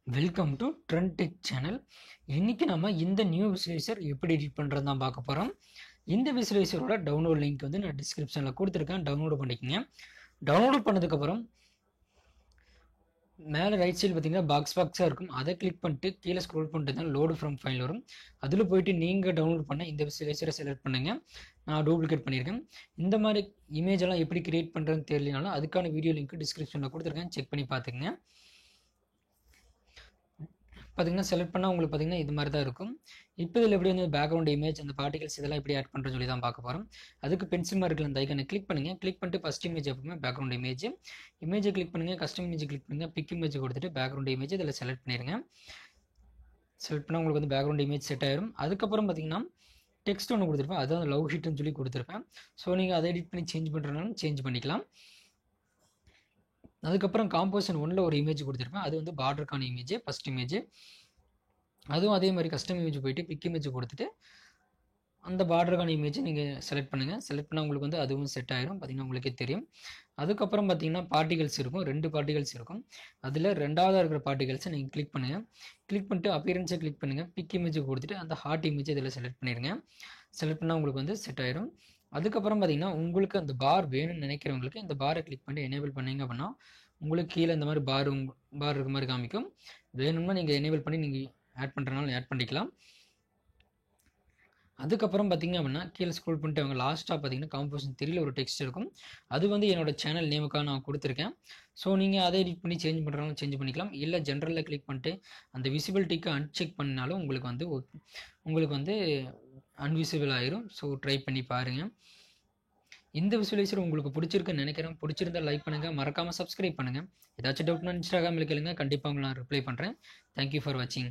Welcome to trend tech channel. இன்னைக்கு நம்ம இந்த நியூ விசுவலைசர் எப்படி எடிட் பண்ணுறது தான் பார்க்க போகிறோம். இந்த விசுவலைசரோட டவுன்லோட் லிங்க் வந்து நான் டிஸ்கிரிப்ஷனில் கொடுத்துருக்கேன், டவுன்லோட் பண்ணிக்கோங்க. டவுன்லோட் பண்ணதுக்கப்புறம் மேலே ரைட் சைடு பார்த்தீங்கன்னா பாக்ஸாக இருக்கும். அதை கிளிக் பண்ணிட்டு கீழே ஸ்க்ரோல் பண்ணிட்டு தான் லோடு ஃப்ரம் ஃபைல் வரும். அதில் போயிட்டு நீங்கள் டவுன்லோட் பண்ண இந்த விசுவலைசரை செலக்ட் பண்ணுங்கள். நான் டூப்ளிகேட் பண்ணியிருக்கேன். இந்த மாதிரி இமேஜ் எல்லாம் எப்படி கிரியேட் பண்ணுறதுன்னு தெரியலனாலும் அதுக்கான வீடியோ லிங்க் டிஸ்கிரிப்ஷனில் கொடுத்துருக்கேன், செக் பண்ணி பார்த்துக்கங்க. பார்த்தீங்கன்னா செலக்ட் பண்ணால் உங்களுக்கு பார்த்தீங்கன்னா இது மாதிரி தான் இருக்கும். இப்போ இதில் எப்படி வந்து பேக்ரவுண்ட் இமேஜ் அந்த பார்ட்டிகல்ஸ் இதெல்லாம் எப்படி ஆட் பண்ணுறேன்னு சொல்லி தான் பார்க்க போகிறோம். அதுக்கு பென்சில் மார்க்கில் அந்த ஐக்கனை கிளிக் பண்ணுங்கள். கிளிக் பண்ணிட்டு ஃபஸ்ட் இமேஜ் எப்பவுமே பேக்ரவுண்ட் இமேஜை கிளிக் பண்ணுங்கள். கஸ்டம் இமேஜ் கிளிக் பண்ணுங்கள். பிக் இமேஜ் கொடுத்துட்டு பேக்ரவுண்ட் இமேஜ் இதில் செலக்ட் பண்ணிடுங்க. செலக்ட் பண்ணால் உங்களுக்கு வந்து பேக்ரவுண்ட் இமேஜ் செட் ஆயிரும். அதுக்கப்புறம் பார்த்தீங்கன்னா டெக்ஸ்ட் ஒன்று கொடுத்துருப்பேன், அதாவது லவ் ஷீட்னு சொல்லி கொடுத்துருப்பேன். ஸோ நீங்கள் அதை எடிட் பண்ணி சேஞ்ச் பண்ணுறதுனாலும் சேஞ்ச் பண்ணிக்கலாம். அதுக்கப்புறம் காம்போசிஷன் 1ல் ஒரு இமேஜ் கொடுத்துருப்பேன், அது வந்து பார்டருக்கான இமேஜ், ஃபஸ்ட் இமேஜ். அதுவும் அதே மாதிரி கஸ்டம் இமேஜ் போயிட்டு பிக் இமேஜ் கொடுத்துட்டு அந்த பார்டருக்கான இமேஜை நீங்கள் செலக்ட் பண்ணுங்கள். செலக்ட் பண்ணால் உங்களுக்கு வந்து அதுவும் செட் ஆகிடும், பார்த்தீங்கன்னா உங்களுக்கே தெரியும். அதுக்கப்புறம் பார்த்தீங்கன்னா பார்ட்டிகல்ஸ் இருக்கும், 2 பார்ட்டிகல்ஸ் இருக்கும். அதில் ரெண்டாவதாக இருக்கிற பார்ட்டிகல்ஸை நீங்கள் கிளிக் பண்ணுங்கள். கிளிக் பண்ணிட்டு அப்பியரன்ஸை கிளிக் பண்ணுங்கள். பிக் இமேஜ் கொடுத்துட்டு அந்த ஹார்ட் இமேஜ் இதில் செலக்ட் பண்ணிடுங்க. செலக்ட் பண்ணால் உங்களுக்கு வந்து செட் ஆயிடும். அதுக்கப்புறம் பார்த்தீங்கன்னா உங்களுக்கு அந்த பார் வேணும்னு நினைக்கிறவங்களுக்கு இந்த பாரை கிளிக் பண்ணி எனேபிள் பண்ணிங்க அப்படின்னா உங்களுக்கு கீழே இந்த மாதிரி பார் இருக்க மாதிரி காமிக்கும். வேணும்னா நீங்கள் எனேபிள் பண்ணி நீங்கள் ஆட் பண்ணுறதுனால ஆட் பண்ணிக்கலாம். அதுக்கப்புறம் பார்த்தீங்க அப்படின்னா கீழே ஸ்க்ரோல் பண்ணிட்டு அவங்க லாஸ்ட்டாக பார்த்தீங்கன்னா காம்போசிஷன் 3ல் ஒரு டெக்ஸ்ட் இருக்கும். அது வந்து என்னோட சேனல் நேமுக்காக நான் கொடுத்துருக்கேன். ஸோ நீங்கள் அதை எடிட் பண்ணி சேஞ்ச் பண்ணுறதுனாலும் சேஞ்ச் பண்ணிக்கலாம். இல்லை ஜென்ரலில் கிளிக் பண்ணிட்டு அந்த விசிபிலிட்டிக்கு அன்செக் பண்ணினாலும் உங்களுக்கு வந்து அன்விசிபிள் ஆயிரும். ஸோ ட்ரை பண்ணி பாருங்கள். இந்த விசுவலைசர் உங்களுக்கு பிடிச்சிருக்குன்னு நினைக்கிறேன். பிடிச்சிருந்தா லைக் பண்ணுங்கள், மறக்காமல் சப்ஸ்கிரைப் பண்ணுங்கள். ஏதாச்சும் டவுட்னா இன்ஸ்டாகிராமில் கேளுங்க, கண்டிப்பாக உங்களை நான் ரிப்ளை பண்ணுறேன். தேங்க்யூ ஃபார் வாட்சிங்.